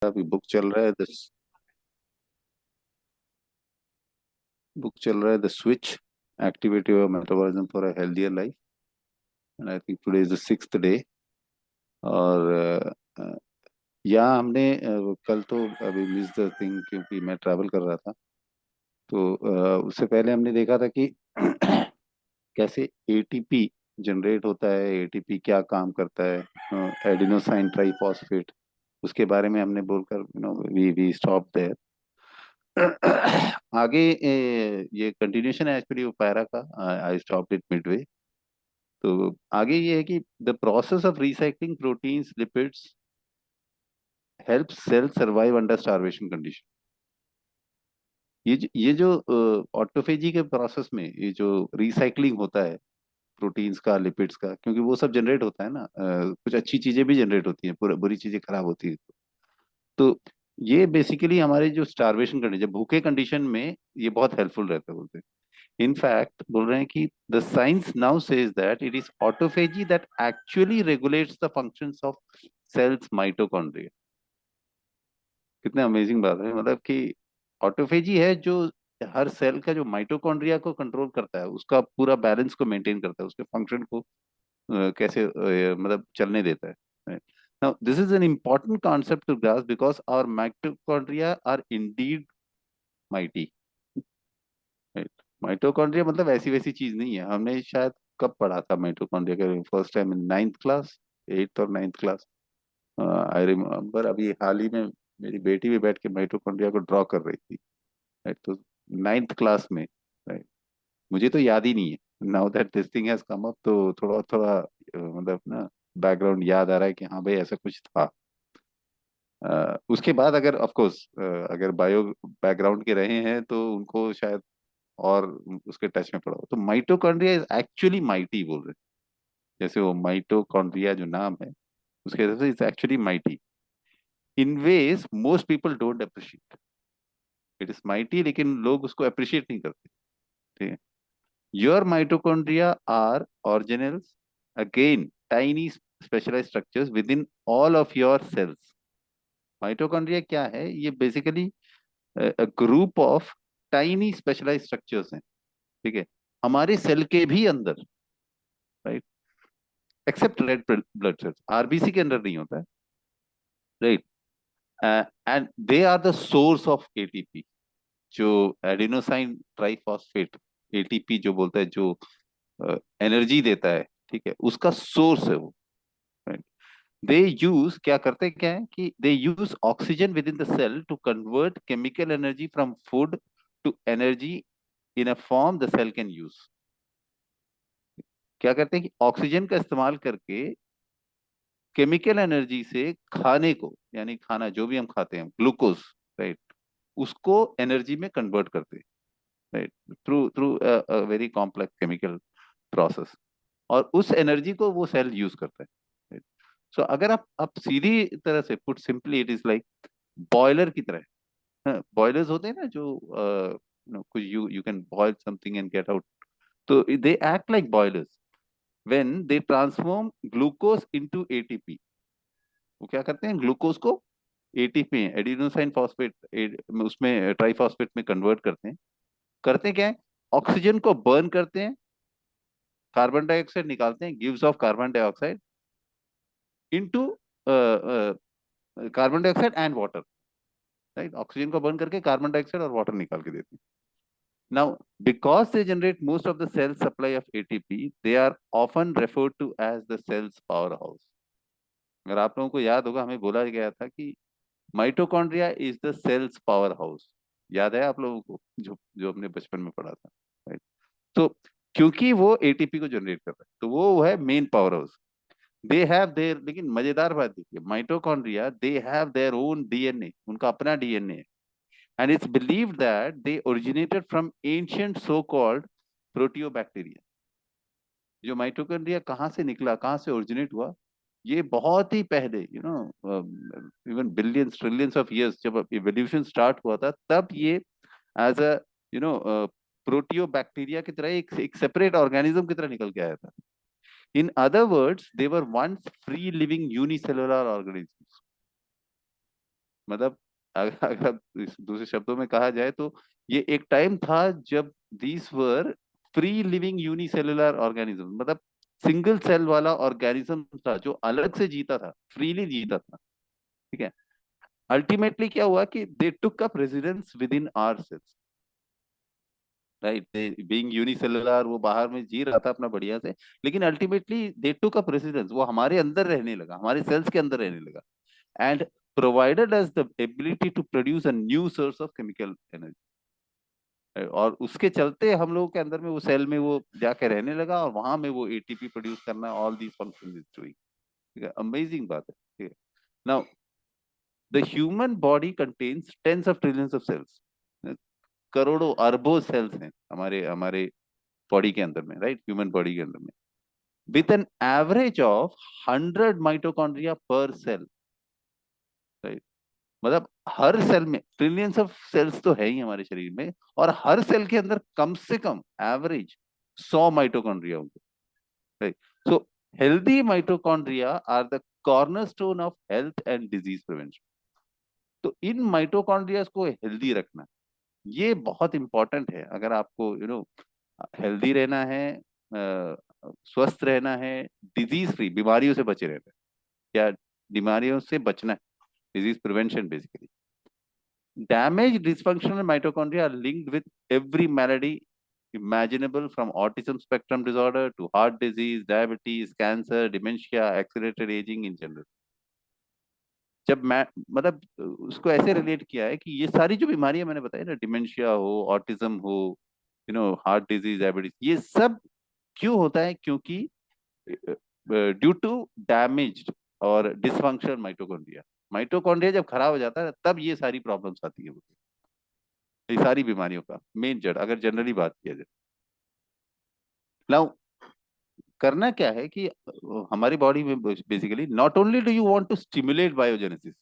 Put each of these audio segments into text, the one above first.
अभी बुक चल रहा है the switch activity of metabolism for a healthier life and I think today is the sixth day. और यहाँ हमने कल तो अभी मिस द थिंग क्योंकि मैं ट्रैवल कर रहा था। तो उससे पहले हमने देखा था कि कैसे एटीपी जनरेट होता है, एटीपी क्या काम करता है, एडिनोसाइन ट्राइफॉस्फेट, उसके बारे में हमने बोलकर वी स्टॉप देयर। आगे ये कंटिन्यूशन है एक्चुअली वो पैरा का। I stop it midway. तो आगे ये है कि the process of recycling proteins lipids help cell survive under starvation condition. ये जो ऑटोफेजी के प्रोसेस में ये जो रिसाइकलिंग होता है प्रोटीन्स का, लिपिड्स का, क्योंकि वो सब जनरेट होता है ना, कुछ अच्छी चीजें भी जनरेट होती हैं, बुरी चीजें खराब होती है। तो ये बेसिकली हमारे जो स्टारवेशन कंडीशन, जब भूखे कंडीशन में ये बहुत हेल्पफुल रहता है बोलते हैं। इनफैक्ट बोल रहे हैं कि the science now says that it is autophagy that actually regulates the functions of cells mitochondria. कितने अमेजिंग बात है, मतलब कि ऑटोफेजी है जो हर सेल का जो माइटोकॉन्ड्रिया को कंट्रोल करता है, उसका पूरा बैलेंस को मेंटेन करता है, उसके फंक्शन को कैसे मतलब चलने देता है। Now, this is an important concept to grasp because our mitochondria are indeed mighty. Right? Mitochondria मतलब ऐसी वैसी चीज नहीं है। हमने शायद कब पढ़ा था माइटोकॉन्ड्रिया के first time, in ninth class, eighth और नाइन्थ क्लास। आई रिमेम्बर अभी हाल ही में मेरी बेटी भी बैठ के माइटोकॉन्ड्रिया को ड्रॉ कर रही थी। राइट? तो नाइन्थ क्लास में। राइट? मुझे तो याद ही नहीं है। Now that this thing has come up तो थोड़ा थोड़ा मतलब ना बैकग्राउंड याद आ रहा है कि हाँ भाई ऐसा कुछ था। उसके बाद अगर ऑफ कोर्स अगर बायो बैकग्राउंड के रहे हैं तो उनको शायद और उसके टच में पड़ा हो। तो माइटोकॉन्ड्रिया इज एक्चुअली माइटी बोल रहे हैं। जैसे वो माइटोकॉन्ड्रिया जो नाम है उसके हिसाब से it's actually mighty in ways most people don't appreciate. It is mighty लेकिन लोग उसको अप्रिशिएट नहीं करते। ठीक है? Your mitochondria are organelles, again tiny specialised structures within all of your cells. Mitochondria क्या है? ये basically group of tiny specialised structures हैं। ठीक है? हमारे सेल के भी अंदर। Right? Except red blood cells, RBC के अंदर नहीं होता है। Right? And they are the source of ATP. जो एडिनोसाइन ट्राइफॉस्फेट, एटीपी जो बोलता है, जो एनर्जी देता है, ठीक है, उसका सोर्स है वो। दे यूज, क्या करते क्या है कि they use oxygen within the cell to convert chemical energy from food to energy in a form the cell can use. क्या करते हैं कि ऑक्सीजन का इस्तेमाल करके केमिकल एनर्जी से खाने को, यानी खाना जो भी हम खाते हैं, ग्लूकोज, राइट, उसको एनर्जी में कन्वर्ट करते हैं। Right? Through through very complex chemical process. और उस एनर्जी को वो सेल यूज करता है। सो अगर आप सीधी तरह से put simply, it is like boiler की तरह। बॉयलर्स होते हैं ना जो कुछ you can boil something and get out. तो they act like boilers when they transform glucose into ATP. वो क्या करते हैं? ग्लूकोज को एटीपी, एडिनोसाइन फॉस्फेट, उसमें ट्राइफॉस्फेट में कन्वर्ट करते हैं क्या है? ऑक्सीजन को बर्न करते हैं, कार्बन डाइऑक्साइड निकालते हैं, gives off carbon dioxide into carbon dioxide and water. Right? Oxygen को बर्न करके कार्बन डाइऑक्साइड और वाटर निकाल के देते हैं। Now because they generate most of the cell supply of ATP, they are often referred to as the cell's powerhouse. अगर आप लोगों को याद होगा, हमें बोला गया था कि mitochondria is the cell's powerhouse. याद है आप लोगों को जो जो हमने बचपन में पढ़ा था? राइट? तो क्योंकि वो एटीपी को जनरेट कर रहा है तो वो है main powerhouse. They have their, लेकिन मजेदार बात देखिए, mitochondria they have their own DNA, उनका अपना डीएनए है। And it's believed that they originated from ancient so called proteobacteria. जो माइटोकॉन्ड्रिया कहाँ से निकला, कहाँ से ओरिजिनेट हुआ, ये बहुत ही पहले, even billions trillions of years, जब इवोल्यूशन स्टार्ट हुआ था, तब ये एज अ यू नो प्रोटियोबैक्टीरिया की तरह एक सेपरेट ऑर्गेनिज्म की तरह निकल के आया था। In other words, they were once free living unicellular organism. मतलब अगर दूसरे शब्दों में कहा जाए तो ये एक टाइम था जब these were free living unicellular organism, मतलब सिंगल सेल वाला ऑर्गेनिज्म था जो अलग से जीता था, फ्रीली जीता था। ठीक है। अल्टीमेटली क्या हुआ कि they took up residence within our cells, right. Being unicellular, वो बाहर में जी रहा था अपना बढ़िया से, लेकिन ultimately they took up residence, वो हमारे अंदर रहने लगा, हमारे सेल्स के अंदर रहने लगा, and provided us the ability to produce a new source of chemical energy। और उसके चलते हम लोगों के अंदर में वो सेल में वो जाके रहने लगा, और वहां में वो एटीपी प्रोड्यूस करना, all these function is doing. ठीक है, अमेजिंग बात है। ठीक है। Now the human body contains tens of trillions of cells, करोड़ों अरबों सेल्स हैं हमारे हमारे बॉडी के अंदर में, राइट, ह्यूमन बॉडी के अंदर में, with an average of 100 mitochondria पर सेल, राइट। मतलब हर सेल में ट्रिलियंस ऑफ सेल्स तो है ही हमारे शरीर में, और हर सेल के अंदर कम से कम एवरेज 100 माइटोकॉन्ड्रिया होंगे, right. So healthy mitochondria are the cornerstone of health and disease prevention. तो इन माइटोकॉन्ड्रिया को हेल्दी रखना, ये बहुत इंपॉर्टेंट है। अगर आपको हेल्दी रहना है, स्वस्थ रहना है, डिजीज फ्री, बीमारियों से बचे रहना है, या बीमारियों से बचना है, disease prevention basically. Damaged dysfunctional mitochondria are linked with every malady imaginable, from autism spectrum disorder to heart disease, diabetes, cancer, dementia, accelerated aging in general। जब मैं मतलब उसको ऐसे रिलेट किया है कि ये सारी जो बीमारियां मैंने बताई ना, डिमेंशिया हो, ऑटिज्म हो, हार्ट डिजीज, डायबिटीज, ये सब क्यों होता है? क्योंकि ड्यू टू डैमेज्ड और डिसफंक्शनल माइटोकॉन्ड्रिया। माइटोकॉन्ड्रिया जब खराब हो जाता है तब ये सारी प्रॉब्लम्स आती है, ये सारी बीमारियों का मेन जड़, अगर जनरली बात किया जाए। नाउ करना क्या है कि हमारी बॉडी में basically not only do you want to stimulate biogenesis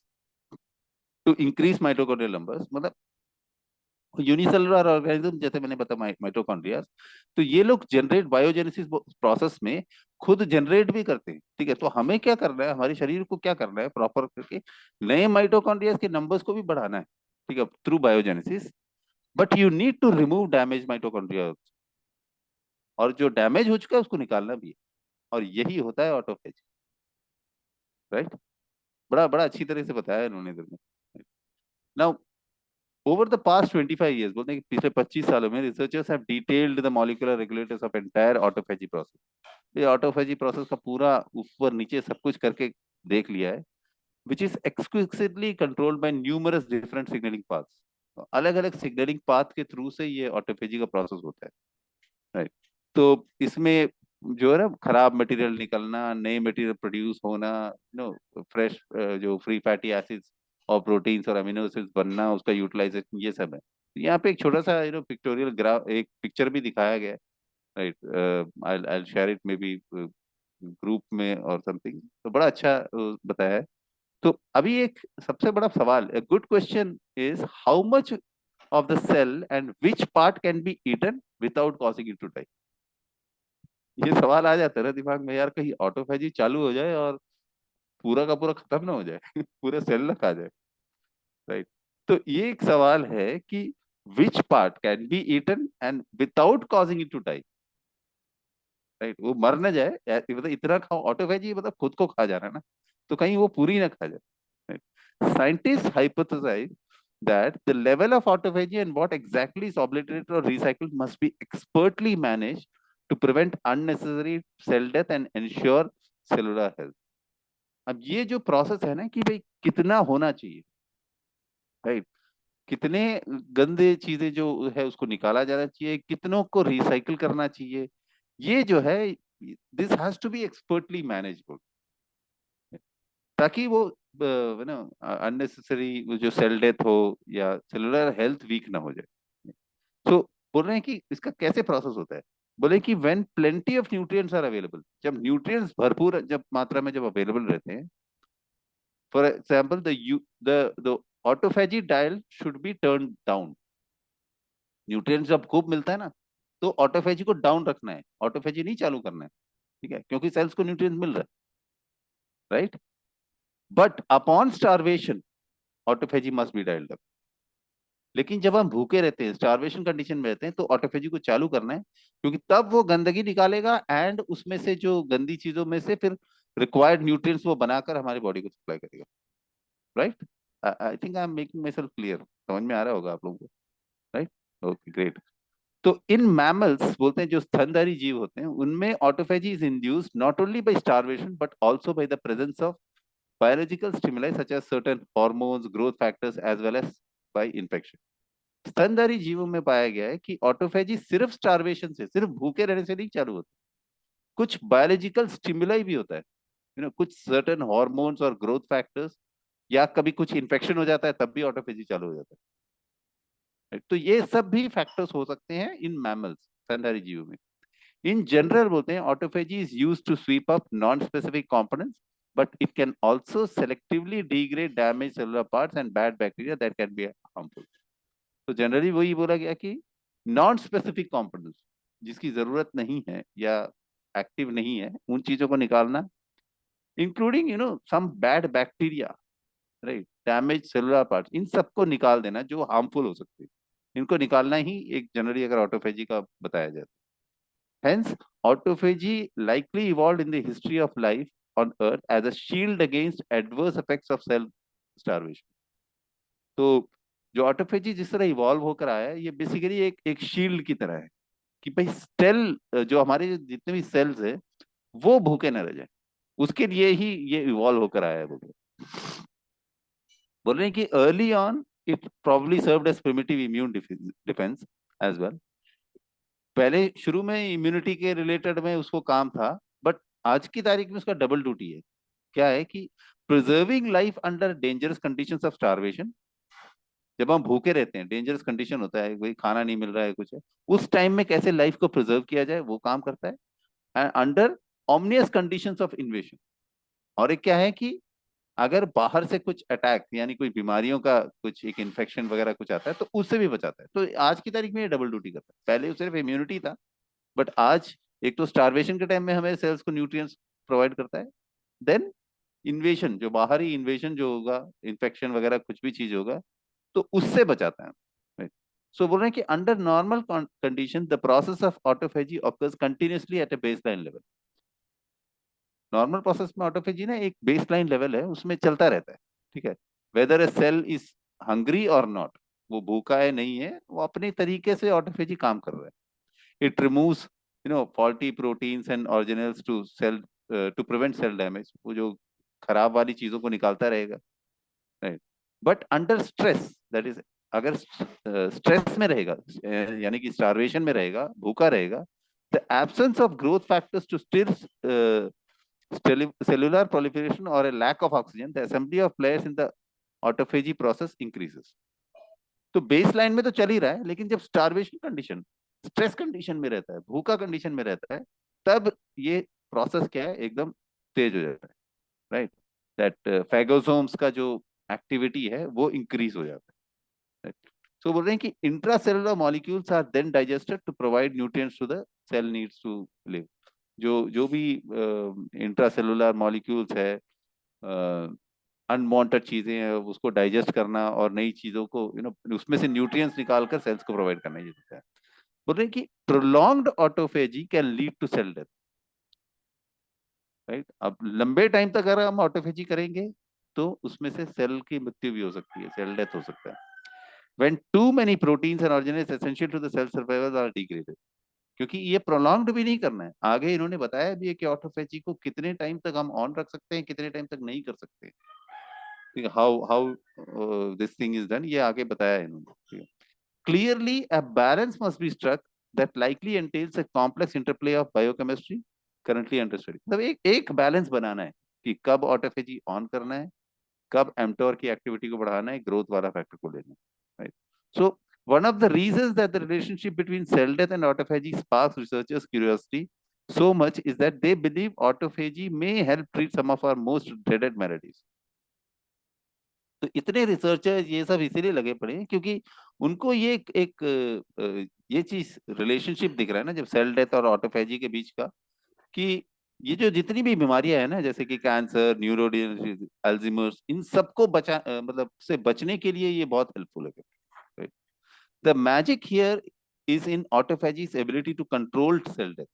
to increase mitochondrial numbers, मतलब यूनिसेलुलर ऑर्गेनिज्म जैसे मैंने बताया माइटोकॉन्ड्रिया, तो ये लोग जनरेट बायोजेनेसिस प्रोसेस में खुद जनरेट भी करते हैं। ठीक है, तो हमें क्या करना है, हमारे शरीर को क्या करना है, प्रॉपर करके नए माइटोकॉन्ड्रिया के नंबर्स को भी बढ़ाना है, ठीक है, through biogenesis. But you need to remove damage mitochondria, और जो डैमेज हो चुका है उसको निकालना भी है, और यही होता है ऑटोफेज, राइट। बड़ा बड़ा अच्छी तरह से बताया है इन्होंने इधर में। Now over the past 25 years, बोलते हैं कि पिछले 25 सालों में researchers have detailed the molecular regulators of entire autophagy process. ये ऑटोफेजी प्रोसेस का पूरा ऊपर नीचे सब कुछ करके देख लिया है, which is exclusively controlled by numerous different signalling paths. अलग अलग सिग्नलिंग पाथ के थ्रू से ये ऑटोफेजी का प्रोसेस होता है, राइट। तो इसमें जो है ना, खराब मटेरियल निकलना, नए मटेरियल प्रोड्यूस होना, फ्रेश जो फ्री फैटी एसिड्स और प्रोटीन्स और अमीनो एसिड्स बनना, उसका यूटिलाइजेशन, ये सब है। तो यहाँ पे एक छोटा सा पिक्टोरियल ग्राफ, एक पिक्चर भी दिखाया गया है, right. I share it may be group में और समथिंग, तो बड़ा अच्छा बताया है। तो अभी एक सबसे बड़ा सवाल, a good question is how much of the cell and which part can be eaten without causing it to die। ये सवाल आ जाता है ना दिमाग में, यार कहीं ऑटोफेजी चालू हो जाए और पूरा का पूरा खत्म ना हो जाए पूरे सेल ना खा जाए, राइट। तो ये एक सवाल है कि which part can be eaten and without causing it to die, right, वो मर ना जाए, मतलब इतना खाओ ऑटोफेजी, मतलब खुद को खा जाना ना, तो कहीं वो पूरी ना खा जाए। Scientist hypothesised that the level of autophagy and what exactly is obliterated or recycled must be expertly managed to prevent unnecessary cell death and ensure cellular health। अब ये जो प्रोसेस है ना कि भाई कितना होना चाहिए, राइट, कितने गंदे चीजें जो है उसको निकाला जाना चाहिए, कितनों को रिसाइकिल करना चाहिए, ये जो है this has to be expertly manageable, ताकि वो ना अननेसेसरी जो सेल डेथ हो या सेलुलर हेल्थ वीक ना हो जाए। तो बोल रहे हैं कि इसका कैसे प्रोसेस होता है, बोले कि when plenty of nutrients are available, जब न्यूट्रिएंट्स भरपूर जब मात्रा में जब अवेलेबल रहते हैं, for example the autophagy dial should be turn down. Nutrients जब खूब मिलता है ना, तो ऑटोफेजी को डाउन रखना है, ऑटोफेजी नहीं चालू करना है, ठीक है, क्योंकि सेल्स को न्यूट्रिएंट्स मिल रहा है, right. But upon starvation, autophagy must be dialled up. लेकिन जब हम भूखे रहते हैं, स्टारवेशन कंडीशन में रहते हैं, तो ऑटोफेजी को चालू करना है, क्योंकि तब वो गंदगी निकालेगा एंड उसमें से जो गंदी चीजों में से फिर रिक्वायर्ड न्यूट्रिएंट्स वो बनाकर हमारी बॉडी को सप्लाई करेगा। Right? I think I am making my self clear, समझ में आ रहा होगा आप लोगों को। राइट? Okay, great. तो इन मैमल्स बोलते हैं, जो स्तनधारी जीव होते हैं, उनमें autophagy is induced not only by starvation but also by the presence of biological stimuli such as certain hormones, growth factors, as well as by infection। स्तनधारी जीवों में पाया गया है कि ऑटोफेजी सिर्फ स्टारवेशन से, सिर्फ भूखे रहने से नहीं चालू होता, कुछ बायोलॉजिकल स्टिमुलाई भी होता है, कुछ सर्टेन हॉर्मोन्स और ग्रोथ फैक्टर्स, या कभी कुछ इन्फेक्शन हो जाता है तब भी ऑटोफेजी चालू हो जाता है। तो ये सब भी फैक्टर्स हो सकते हैं इन मैमल्स, स्तनधारी जीवों में। इन जनरल बोलते हैं autophagy is used to sweep up non specific components, but it can also selectively degrade damaged cellular parts and bad bacteria that can be harmful। तो जनरली वही बोला गया कि नॉन स्पेसिफिक कंपोनेंट्स, जिसकी जरूरत नहीं है या एक्टिव नहीं है, उन चीजों को निकालना, including some bad bacteria, right, damage cellular parts, इन सबको निकाल देना जो हार्मफुल हो सकते हैं, इनको निकालना ही एक जनरली अगर ऑटोफेजी का बताया जाए। Hence, autophagy likely evolved in the history of life on Earth as a shield against adverse effects of cell starvation। तो जो ऑटोफेजी जिस तरह इवॉल्व होकर आया है, ये बेसिकली एक शील्ड की तरह है कि भाई सेल, जो हमारे जितने भी सेल्स है, वो भूखे न रह जाए, उसके लिए ही ये इवॉल्व होकर आया है। बोल रहे हैं कि early on it probably served as primitive immune defence as well. पहले शुरू में इम्यूनिटी के रिलेटेड में उसको काम था, बट आज की तारीख में उसका डबल ड्यूटी है। क्या है कि preserving life under dangerous conditions of starvation, जब हम भूखे रहते हैं, डेंजरस कंडीशन होता है, कोई खाना नहीं मिल रहा है, कुछ है, उस टाइम में कैसे लाइफ को प्रिजर्व किया जाए, वो काम करता है। And under ominous conditions of invasion, और एक क्या है कि अगर बाहर से कुछ अटैक, यानी कोई बीमारियों का कुछ एक इन्फेक्शन वगैरह कुछ आता है, तो उससे भी बचाता है। तो आज की तारीख में ये डबल ड्यूटी करता है। पहले सिर्फ इम्यूनिटी था, बट आज एक तो स्टारवेशन के टाइम में हमें सेल्स को न्यूट्रिएंट्स प्रोवाइड करता है, देन इन्वेशन, जो बाहरी इन्वेशन जो होगा, इन्फेक्शन वगैरह कुछ भी चीज होगा, तो उससे बचाता है। सो बोल रहे हैं कि under normal condition the process of autophagy occurs continuously at a baseline level. Normal process में ऑटोफेजी ना एक बेसलाइन लेवल है, उसमें चलता रहता है। ठीक है, whether a cell is hungry और नॉट, वो भूखा है नहीं है, वो अपने तरीके से ऑटोफेजी काम कर रहा है। It removes faulty proteins and organelles to cell to prevent cell damage, वो जो खराब वाली चीजों को निकालता रहेगा। Right? But under stress, that is, अगर स्ट्रेस में रहेगा, यानी कि स्टारवेशन में रहेगा, भूखा रहेगा, the absence of growth factors to still cellular proliferation or a lack of oxygen, the assembly of players in the autophagy process increases। तो बेस लाइन में तो चल ही रहा है, लेकिन जब स्टारवेशन कंडीशन, स्ट्रेस कंडीशन में रहता है, भूखा कंडीशन में रहता है, तब ये प्रोसेस क्या है, एकदम तेज हो जाता है। राइट? दैट फैगोसोम्स का जो एक्टिविटी है वो इंक्रीज हो जाता है। सो बोल रहे हैं कि intracellular molecules are then digested to provide nutrients to the cell needs to live. जो जो भी इंट्रासेलुलर मॉलिक्यूल्स है, अनवांटेड चीजें हैं, उसको डाइजेस्ट करना और नई चीजों को उसमें से न्यूट्रिएंट्स निकालकर सेल्स को प्रोवाइड करना, ये होता है। बोल रहे हैं कि prolonged autophagy can lead to cell death. Right? अब लंबे टाइम तक अगर हम ऑटोफेजी करेंगे, तो उसमें से सेल की मृत्यु भी हो सकती है, सेल डेथ हो सकता है। When too many proteins and organelles essential to the cell survival are degraded, क्योंकि ये प्रोलॉन्ग्ड भी नहीं करना है। आगे इन्होंने बताया भी है कि ऑटोफेजी को कितने टाइम तक हम ऑन रख सकते हैं, कितने टाइम तक नहीं कर सकते। How how this thing is done, ये आगे बताया है इन्होंने। Clearly a balance must be struck that likely entails a complex interplay of biochemistry currently under study. मतलब एक बैलेंस बनाना है कि कब ऑटोफेजी ऑन करना है, कब एम्टोर की एक्टिविटी को बढ़ाना है, ग्रोथ वाला फैक्टर को लेना है। Right? So one of the reasons that the relationship between cell death and autophagy sparks researchers' curiosity so much is that they believe autophagy may help treat some of our most dreaded maladies। तो इतने researcher ये सब इसीलिए लगे पड़े हैं क्योंकि उनको ये ये चीज रिलेशनशिप दिख रहा है ना, जब सेल डेथ और ऑटोफेजी के बीच का, कि ये जो जितनी भी बीमारियां है ना, जैसे कि कैंसर, न्यूरो, अल्जीमर्स, इन सबको मतलब से बचने के लिए ये बहुत हेल्पफुल है। The magic here is in autophagy's ability to control cell death,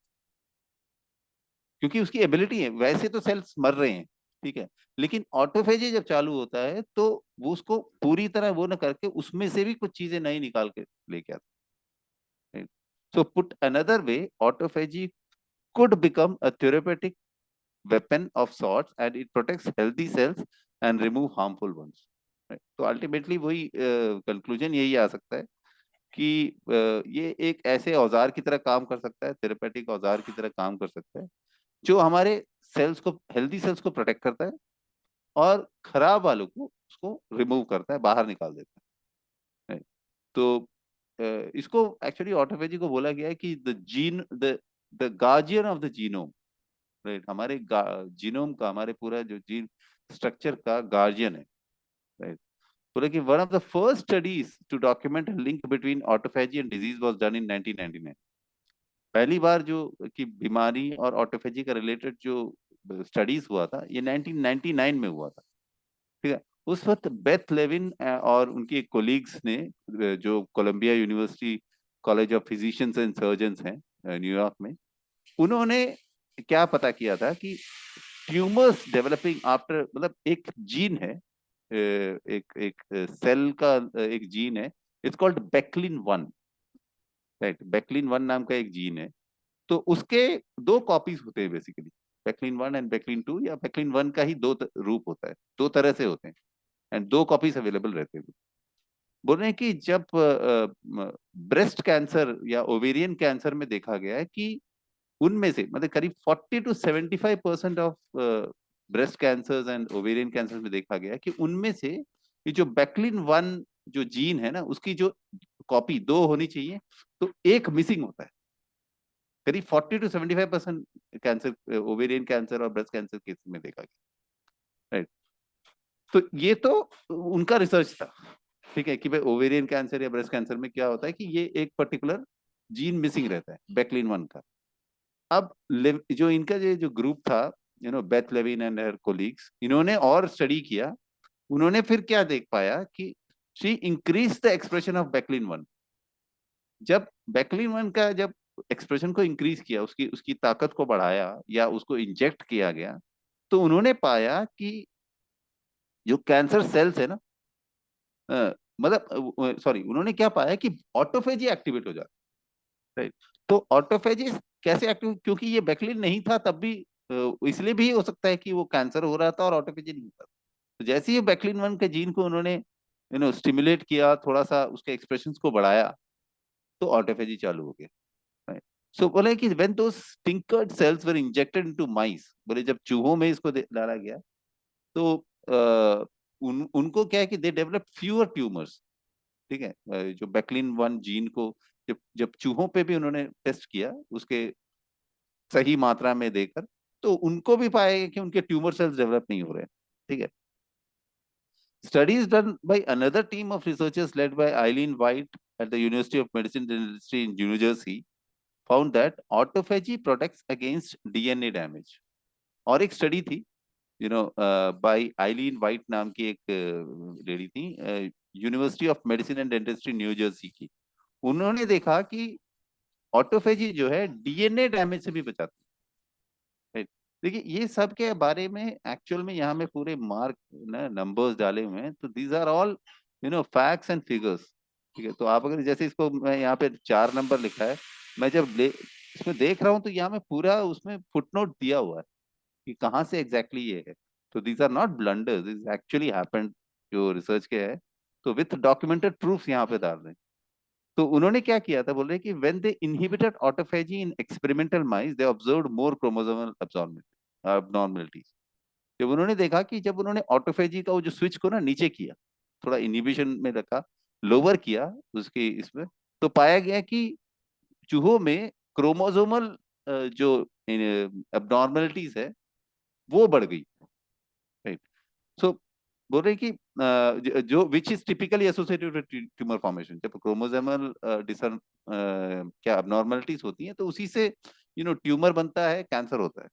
क्योंकि उसकी एबिलिटी है। वैसे तो सेल्स मर रहे हैं, ठीक है, लेकिन ऑटोफेजी जब चालू होता है तो वो उसको पूरी तरह वो ना करके उसमें से भी कुछ चीजें नई निकाल के लेके आता है। So put another way, autophagy could become a therapeutic weapon of sorts, and it protects healthy cells and remove harmful ones. Right? तो अल्टीमेटली वही कंक्लूजन यही आ सकता है कि ये एक ऐसे औजार की तरह काम कर सकता है, थेरेपेटिक औजार की तरह काम कर सकता है, जो हमारे सेल्स को, हेल्दी सेल्स को प्रोटेक्ट करता है और खराब वालों को उसको रिमूव करता है, बाहर निकाल देता है। Right? तो इसको एक्चुअली ऑटोफेजी को बोला गया है कि the guardian of the genome. Right, हमारे जीनोम का, हमारे पूरा जो जीन स्ट्रक्चर का गार्जियन है। राइट, बोले कि one of the first studies to document link between autophagy and disease was done in 1999। पहली बार जो कि बीमारी और ऑटोफेजी का रिलेटेड जो स्टडीज हुआ था, ये 1999 में हुआ था। ठीक है, उस वक्त बेथ लेविन और उनके कोलीग्स ने, जो Columbia university college of physicians and surgeons हैं न्यूयॉर्क में, उन्होंने क्या पता किया था कि ट्यूमर्स डेवलपिंग आफ्टर, मतलब एक जीन है, एक एक सेल का एक जीन है, it's called beclin one. Right, beclin one नाम का एक जीन है। तो उसके दो कॉपीज होते हैं बेसिकली, बैक्लिन वन एंड बैक्लिन टू, या बैक्लिन वन का ही दो रूप होता है, दो तरह से होते हैं, एंड दो कॉपीज अवेलेबल रहते हैं। बोल रहे हैं कि जब ब्रेस्ट कैंसर या ओवेरियन कैंसर में देखा गया है कि उनमें से, मतलब करीब 40 to 75% of breast cancers and ovarian cancer में देखा गया है कि उनमें से ये जो बैक्लिन वन जो जीन है ना, उसकी जो कॉपी दो होनी चाहिए, तो एक मिसिंग होता है। करीब 40 to 75% कैंसर, ओवेरियन कैंसर और ब्रेस्ट कैंसर केस में देखा गया। राइट, तो ये तो उनका रिसर्च था। ठीक है, कि भाई ओवेरियन कैंसर या ब्रेस्ट कैंसर में क्या होता है कि ये एक पर्टिकुलर जीन मिसिंग रहता है, बैक्लिन वन का। अब जो इनका जो ग्रुप था, Beth Levine and her colleagues, इन्होंने और स्टडी किया। उन्होंने फिर क्या देख पाया कि she increase the expression of beclin one. जब बैक्लिन वन का जब एक्सप्रेशन को इंक्रीज किया, उसकी उसकी ताकत को बढ़ाया या उसको इंजेक्ट किया गया, तो उन्होंने पाया कि जो कैंसर सेल्स है ना, मतलब सॉरी, उन्होंने क्या पाया कि ऑटोफेजी एक्टिवेट हो जाता है। राइट, तो ऑटोफेजी कैसे एक्टिव, क्योंकि ये बैक्लिन नहीं था तब भी, इसलिए भी हो सकता है कि वो कैंसर हो रहा था और ऑटोफेजी नहीं था। तो जैसे ही बैक्लिन वन के जीन को उन्होंने स्टिमुलेट किया, थोड़ा सा उसके एक्सप्रेशंस को बढ़ाया, तो ऑटोफेजी चालू हो गया। सो बोले कि when those tinkered cells were injected into mice, बोले जब चूहों में इसको डाला गया, तो उनको क्या है कि दे डेवलप फ्यूअर ट्यूमर्स। ठीक है, जो बैक्लिन वन जीन को जब जब चूहों पे भी उन्होंने टेस्ट किया, उसके सही मात्रा में देकर, तो उनको भी पाया गया कि उनके ट्यूमर सेल्स डेवलप नहीं हो रहे हैं। ठीक है, studies done by another team of researchers led by Eileen White at the University of Medicine and Industry in New Jersey found that autophagy protects against DNA damage. और एक study थी, bye आइलीन white नाम की एक lady थी, university of medicine and dentistry new Jersey की। उन्होंने देखा कि ऑटोफेजी जो है डीएनए डैमेज से भी बचाती है। देखिए, ये सब के बारे में एक्चुअल में यहाँ में पूरे मार्क नंबर्स डाले हुए हैं, तो these are all facts and figures. ठीक है, तो आप अगर जैसे इसको, मैं यहाँ पे 4 नंबर लिखा है, मैं जब इसमें देख रहा हूँ तो यहाँ में पूरा उसमें फुटनोट दिया हुआ है कि कहाँ से एग्जैक्टली ये है। तो these are not blunders, this actually happened, जो रिसर्च के है। तो विथ डॉक्यूमेंटेड प्रूफ्स यहाँ पे डाल रहे हैं। तो उन्होंने क्या किया था, बोल रहे कि when they inhibited autophagy in experimental mice, they observed more chromosomal abnormalities। जब उन्होंने देखा कि जब उन्होंने ऑटोफेजी का वो जो स्विच को ना नीचे किया, थोड़ा इनहिबिशन में रखा, लोअर किया उसके इसमें, तो पाया गया कि चूहों में क्रोमोसोमल जो एबनॉर्मलिटीज है वो बढ़ गई। राइट, सो बोल रहे कि जो which is typically associated with tumour formation, जब क्रोमोसोमल क्या अबनॉर्मलिटीज होती हैं, तो उसी से ट्यूमर बनता है, कैंसर होता है।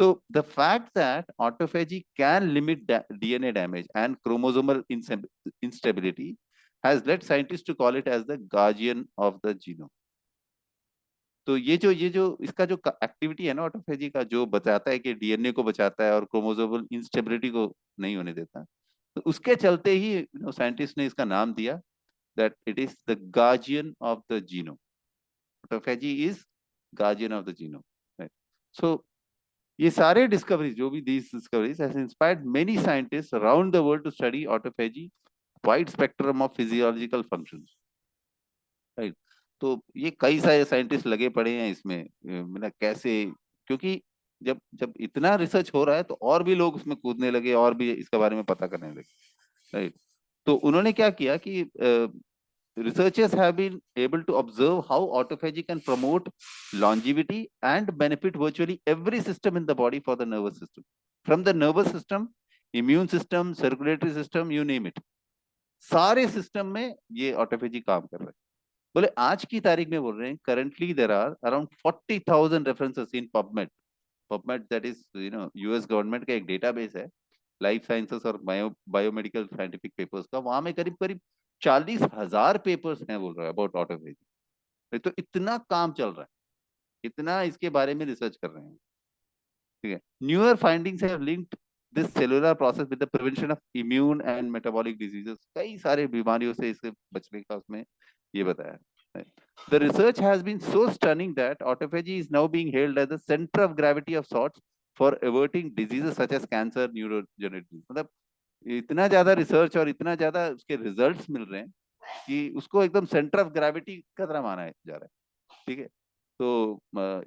So the fact that autophagy can limit DNA damage and chromosomal instability has led scientists to call it as the guardian of the genome. तो ये जो इसका जो एक्टिविटी है ना ऑटोफेजी का, जो बताता है कि डीएनए को बचाता है और क्रोमोसोमल इंस्टेबिलिटी को नहीं होने देता, तो उसके चलते ही साइंटिस्ट ने इसका नाम दिया that it is the guardian of the genome. Autophagy is guardian of the genome, right. So ये सारे डिस्कवरीज, जो भी these discoveries has inspired many scientist around the world to study autophagy wide spectrum of physiological functions, right. तो ये कई सारे scientist लगे पड़े हैं इसमें, मतलब कैसे, क्योंकि जब जब इतना रिसर्च हो रहा है तो और भी लोग उसमें कूदने लगे और भी इसके बारे में पता करने लगे, राइट. तो उन्होंने क्या किया कि researchers have been able to observe how autophagy can promote longevity and benefit virtually every system in the body for the nervous system. From the nervous system, immune system, circulatory system, you name it. सारे system में ये autophagy काम कर रहा है. बोले आज की तारीख में बोल रहे हैं, currently there are around 40,000 references in PubMed. PubMed that is US government का एक डेटाबेस है लाइफ साइंसेस और बायोमेडिकल साइंटिफिक पेपर्स का. वहां में करीब करीब 40,000 पेपर्स हैं बोल रहा है अबाउट ऑटोफेजी. तो इतना काम चल रहा है, इतना इसके बारे में रिसर्च कर रहे हैं, ठीक है. Newer findings have linked this cellular process with the prevention of immune and metabolic diseases. कई सारे बीमारियों से इससे बचने का उसमें ये बताया है. The research has been so stunning that autophagy is now being hailed as the center of gravity of sorts for averting diseases such as cancer, neurodegenerative disease. मतलब इतना ज्यादा रिसर्च और इतना ज्यादा उसके रिजल्ट्स मिल रहे हैं कि उसको एकदम सेंटर ऑफ ग्रेविटी की तरह माना जा रहा है, ठीक है. तो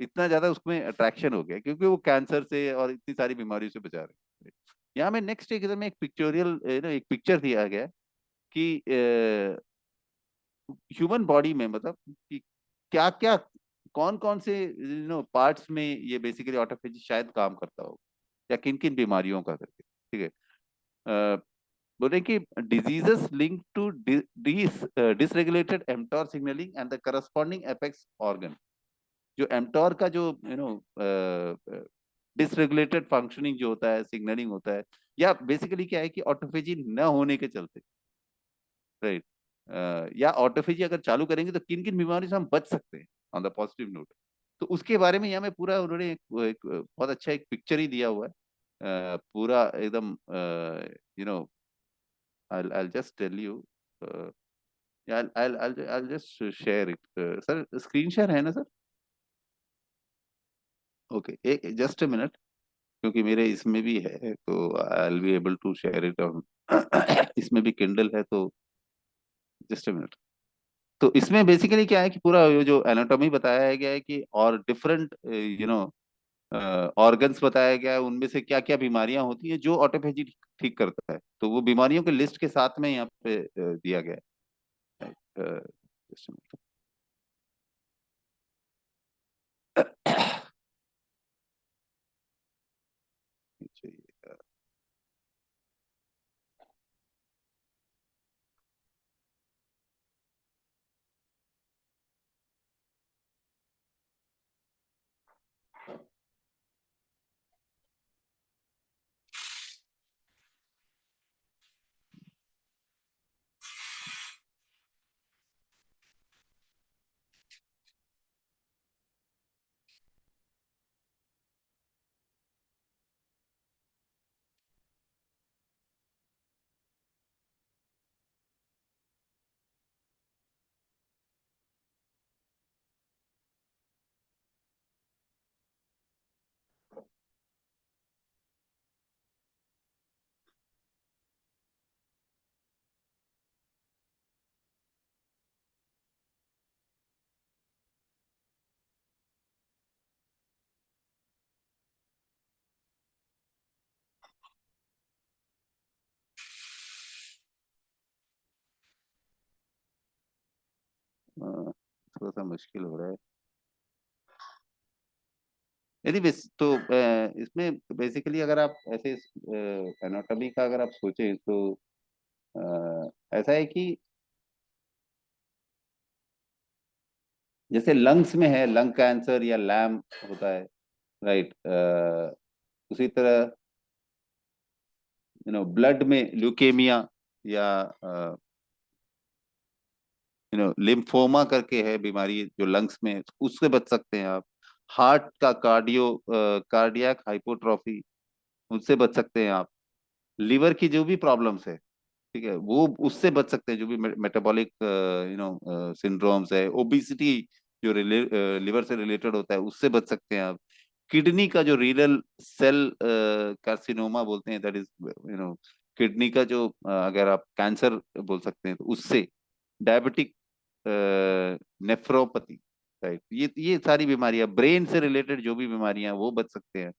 इतना ज्यादा उसमें अट्रैक्शन हो गया क्योंकि वो कैंसर से और इतनी सारी बीमारियों से बचा रहे हैं. यहाँ में नेक्स्ट एक पिक्चोरियल, एक पिक्चर दिया गया कि ह्यूमन बॉडी में, मतलब कि क्या क्या, कौन कौन से पार्ट्स में ये बेसिकली ऑटोफेजी शायद काम करता हो या किन किन बीमारियों का करके, ठीक है. अ, बोले कि diseases linked to dysregulated mTOR signalling and the corresponding apex organ. जो एमटोर का जो डिसरेगुलेटेड फंक्शनिंग जो होता है, सिग्नलिंग होता है, या बेसिकली क्या है कि ऑटोफेजी न होने के चलते, राइट, या ऑटोफेजी अगर चालू करेंगे तो किन किन बीमारियों से हम बच सकते हैं ऑन द पॉजिटिव नोट. तो उसके बारे में यहाँ में पूरा उन्होंने एक बहुत अच्छा एक पिक्चर ही दिया हुआ है, पूरा एकदम, you know, I'll just tell you. uh, yeah, I'll just share it. Sir screen share है ना सर? ओके, एक जस्ट अ मिनट, क्योंकि मेरे इसमें भी है तो I'll be able to share it on इसमें भी किंडल है तो जस्ट अ मिनट. तो इसमें बेसिकली क्या है कि पूरा ये जो एनाटॉमी बताया गया है कि और डिफरेंट ऑर्गन्स बताया गया है, उनमें से क्या क्या बीमारियां होती है जो ऑटोफेजी ठीक करता है. तो वो बीमारियों के लिस्ट के साथ में यहाँ पे दिया गया है. just a minute. चाहिए. थोड़ा सा मुश्किल हो रहा है. एनीवेज, तो इसमें बेसिकली अगर आप ऐसे एनाटॉमी का अगर आप सोचें तो ऐसा है कि जैसे लंग्स में है, लंग कैंसर या लैम होता है, राइट. उसी तरह ब्लड में ल्यूकेमिया या लिम्फोमा करके है बीमारी जो लंग्स में, उससे बच सकते हैं आप। हार्ट का कार्डियक हाइपोट्रोफी, उससे बच सकते हैं आप। लिवर की जो भी प्रॉब्लम्स है, ठीक है, वो उससे बच सकते हैं, जो भी मेटाबॉलिक सिंड्रोम्स है, ओबिसिटी जो लिवर से रिलेटेड होता है, उससे बच सकते हैं आप। किडनी का जो रीनल सेल कार्सिनोमा बोलते हैं, दैट इज किडनी का जो अगर आप कैंसर बोल सकते हैं, तो उससे। डायबिटिक नेफ्रोपैथी, राइट, ये सारी बीमारियां, ब्रेन से रिलेटेड जो भी बीमारियां, वो बच सकते हैं।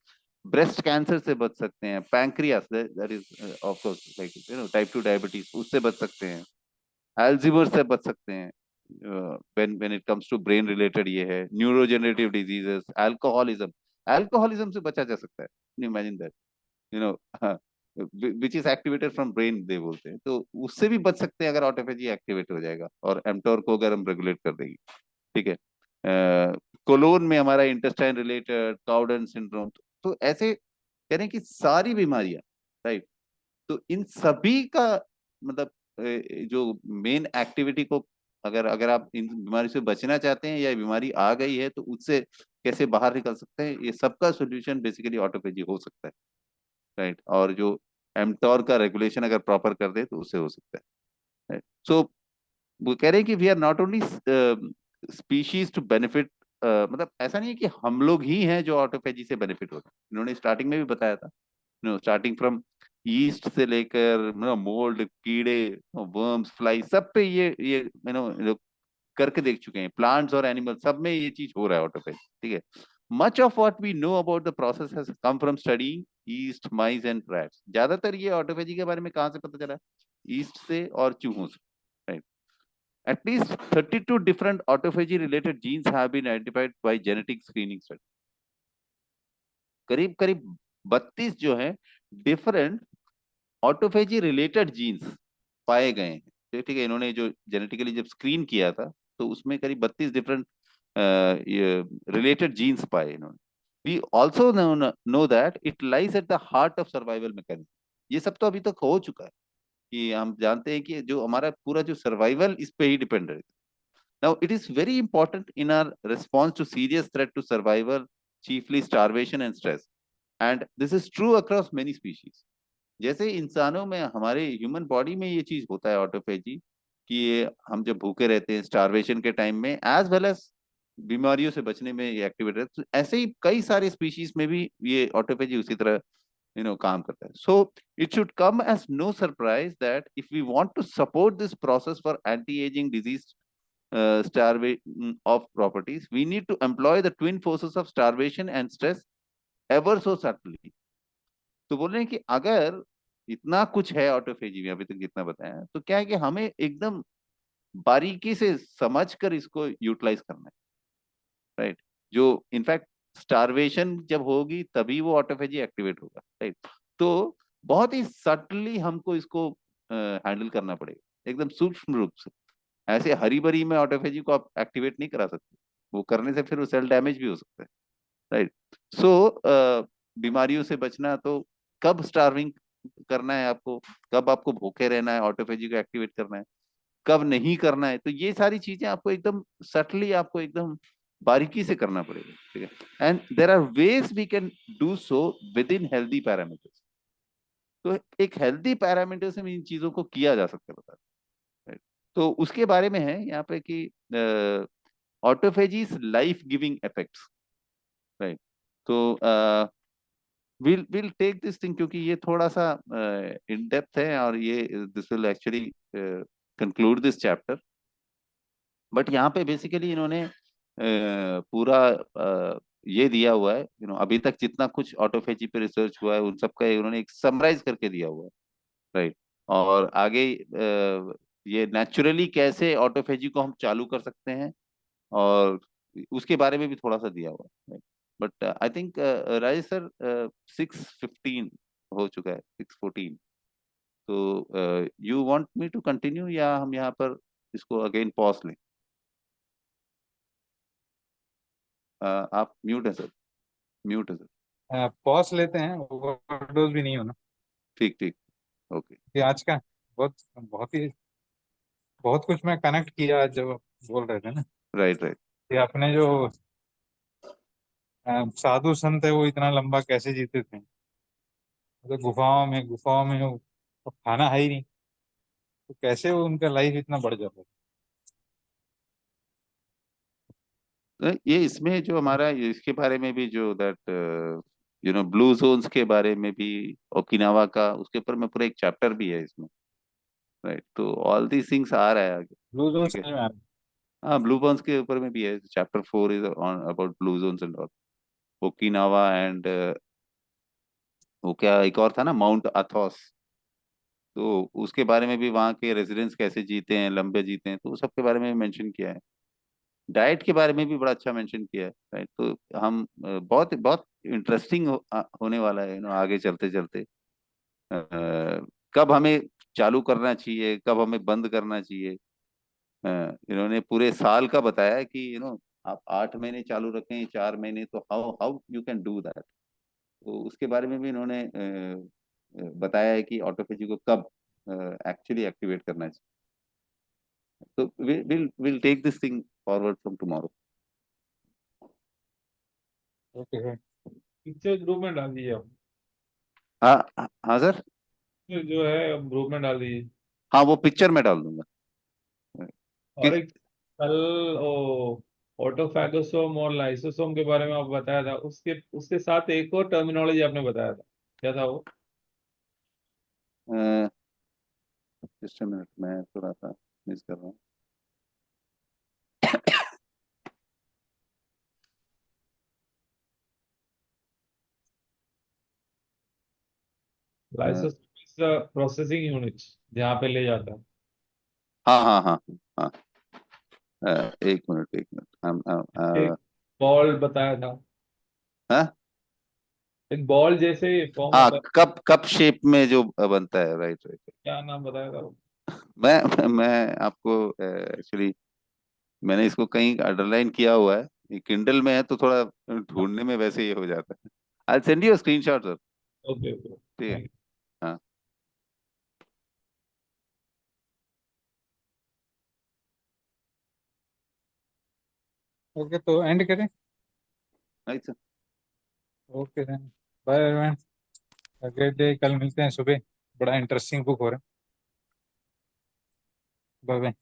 ब्रेस्ट कैंसर से बच सकते हैं। Pancreas, that is of course like type 2 diabetes, उससे बच सकते हैं। अल्जीमर से बच सकते हैं। When it comes to brain related, ये है न्यूरोजेनरेटिव डिजीजेस। अल्कोहलिज्म, अल्कोहलिज्म से बचा जा सकता है, imagine that, you know which is activated from brain, they बोलते हैं, तो उससे भी बच सकते हैं अगर ऑटोफेजी एक्टिवेट हो जाएगा और एमटोर को अगर हम रेगुलेट कर देंगे, ठीक है। कोलोन में हमारा इंटेस्टाइन रिलेटेड काउडन सिंड्रोम, तो ऐसे कह रहे हैं कि सारी बीमारियां, राइट। तो इन सभी का मतलब जो मेन एक्टिविटी को, अगर अगर आप इन बीमारी से बचना चाहते हैं या ये बीमारी आ गई है तो उससे कैसे बाहर निकल सकते हैं, ये सबका सोल्यूशन बेसिकली ऑटोपेजी हो सकता है, राइट। और जो एमटोर का रेगुलेशन अगर प्रॉपर कर दे तो उससे हो सकता है, राइट। सो वो कह रहे हैं कि we are not only species to benefit, मतलब ऐसा नहीं है कि हम लोग ही हैं जो ऑटोफेजी से बेनिफिट होते हैं। इन्होंने स्टार्टिंग में भी बताया था, स्टार्टिंग फ्रॉम ईस्ट से लेकर मोल्ड, कीड़े, वर्म्स, फ्लाई, सब पे ये लोग करके देख चुके हैं। प्लांट्स और एनिमल सब में ये चीज हो रहा है, ऑटोफेज, ठीक है। Much of what we know about the process has come from study yeast, mice and rats. ज्यादातर ये ऑटोफेजी के बारे में कहाँ से पता चला? ईस्ट से और चूहों से, right. At least 32 different autophagy related genes have been identified by genetic screening study. करीब करीब 32 जो है डिफरेंट ऑटोफेजी रिलेटेड जीन्स पाए गए हैं, ठीक है। इन्होंने जो जेनेटिकली जब स्क्रीन किया था, तो उसमें करीब 32 डिफरेंट रिलेटेड जीन्स पाए इन्होंने। We also know that it lies at the heart of survival mechanism. ये सब तो अभी तक हो चुका है कि हम जानते हैं कि जो हमारा पूरा जो सर्वाइवल इस पे ही डिपेंड है। Now, it is very important in our response to serious threat to survival, chiefly starvation and stress. And this is true across many species. जैसे इंसानों में, हमारे ह्यूमन बॉडी में ये चीज होता है ऑटोफेजी, कि ये हम जब भूखे रहते हैं स्टारवेशन के टाइम में, एज वेल एज बीमारियों से बचने में ये एक्टिवेट रहता है, तो ऐसे ही कई सारे स्पीशीज में भी ये ऑटोफेजी उसी तरह काम करता है। So it should come as no surprise that if we want to support this process for anti ageing disease starvation of properties, we need to employ the twin forces of starvation and stress ever so subtly. तो बोल रहे हैं कि अगर इतना कुछ है autophagy में, अभी तक जितना बताया, तो क्या है कि हमें एकदम बारीकी से समझ कर इसको यूटिलाइज करना है, राइट। जो इनफैक्ट स्टारवेशन जब होगी तभी वो ऑटोफेजी एक्टिवेट होगा, राइट। तो बहुत ही सटली हमको इसको हैंडल करना पड़ेगा, एकदम सूक्ष्म रूप से। ऐसे हरी भरी में ऑटोफेजी को आप एक्टिवेट नहीं करा सकते, वो करने से फिर वो सेल डैमेज भी हो सकता है, राइट। सो बीमारियों से बचना, तो कब स्टार्विंग करना है आपको, कब आपको भूखे रहना है ऑटोफेजी को एक्टिवेट करना है, कब नहीं करना है, तो ये सारी चीजें आपको एकदम सटली, आपको एकदम बारीकी से करना पड़ेगा, ठीक है। And there are ways we can do so within healthy parameters. तो एक हेल्दी पैरामीटर से इन चीजों को किया जा सकता है, बता। Right. तो उसके बारे में है यहाँ पे कि ऑटोफेजीज लाइफ गिविंग इफेक्ट्स, राइट। तो विल टेक दिस थिंग, क्योंकि ये थोड़ा सा इन डेप्थ है, और ये this will actually conclude this chapter. But यहाँ पे बेसिकली इन्होंने पूरा ये दिया हुआ है, अभी तक जितना कुछ ऑटोफेजी पे रिसर्च हुआ है उन सबका उन्होंने एक समराइज करके दिया हुआ है, राइट। और आगे ये नेचुरली कैसे ऑटोफेजी को हम चालू कर सकते हैं, और उसके बारे में भी थोड़ा सा दिया हुआ है। But I think Rajesh sir 6:15 हो चुका है, 6:14। तो you want me to continue, या हम यहाँ पर इसको अगेन पॉज लें? आप म्यूट है सर, म्यूट है सर। पॉज लेते हैं, ओवरडोज भी नहीं होना। ठीक ठीक। ओके। ये आज का बहुत बहुत ही बहुत कुछ मैं कनेक्ट किया आज जब बोल रहे थे ना राइट राइट। कि अपने जो साधु संत है वो इतना लंबा कैसे जीते थे। तो गुफाओं में तो खाना है ही नहीं, तो कैसे वो उनका लाइफ इतना बढ़ जाता है। ये इसमें जो हमारा इसके बारे में भी जो दैट ब्लू जोन्स के बारे में भी, ओकिनावा का, उसके ऊपर में पूरा एक चैप्टर भी है इसमें। राइट, तो ऑल दीज थिंग्स आ रहा है आगे। ब्लू जोन ठीक है। समझ में आ हाँ, ब्लू जोन्स के ऊपर में भी है, chapter 4 is on about blue zones and all. Okinawa and वो क्या एक और था ना, माउंट अथॉस। तो उसके बारे में भी, वहाँ के रेजिडेंट्स कैसे जीते हैं, लंबे जीते हैं, तो उस सब के बारे में मेंशन किया है। डाइट के बारे में भी बड़ा अच्छा मेंशन किया है। राइट, तो हम बहुत बहुत इंटरेस्टिंग होने वाला है आगे चलते चलते। कब हमें चालू करना चाहिए, कब हमें बंद करना चाहिए। इन्होंने पूरे साल का बताया है कि आप 8 महीने चालू रखें, 4 महीने, तो how how you can do that. तो उसके बारे में भी इन्होंने बताया है कि ऑटोफेजी को कब एक्चुअली एक्टिवेट करना चाहिए। तो will take this thing forward from tomorrow. Okay, picture group में डाल दीजिए आप। हाँ हाँ सर। जो है ग्रुप में डाल दीजिए। हाँ, वो पिक्चर में डाल दूंगा। और कि, एक कल ओ ऑटोफैगोसोम और लाइसोसोम के बारे में आप बताया था, उसके उसके साथ एक और टर्मिनोलॉजी आपने बताया था, क्या था वो? जस्ट मिनट, मैं थोड़ा सा मिस कर रहा हूँ। अ, लाइसोसोम प्रोसेसिंग यूनिट जहाँ पे ले जाता है। हाँ हाँ हाँ हाँ। एक मिनट एक मिनट, हम एक बॉल बताया था, हाँ एक बॉल जैसे फॉर्म हाँ, होता है। कप कप शेप में जो बनता है। Right right. क्या नाम बताया था वो? मैं आपको एक्चुअली मैंने इसको कहीं अंडरलाइन किया हुआ है। ये किंडल में है तो थोड़ा ढूंढने में वैसे ही हो जाता है। I send you screenshot sir. Okay okay, ठीक है। थैंक हाँ। यू। ओके, तो एंड करें। Right sir. Okay then, bye everyone, great day. कल मिलते हैं सुबह, बड़ा इंटरेस्टिंग बुक हो रहा है। Bye bye.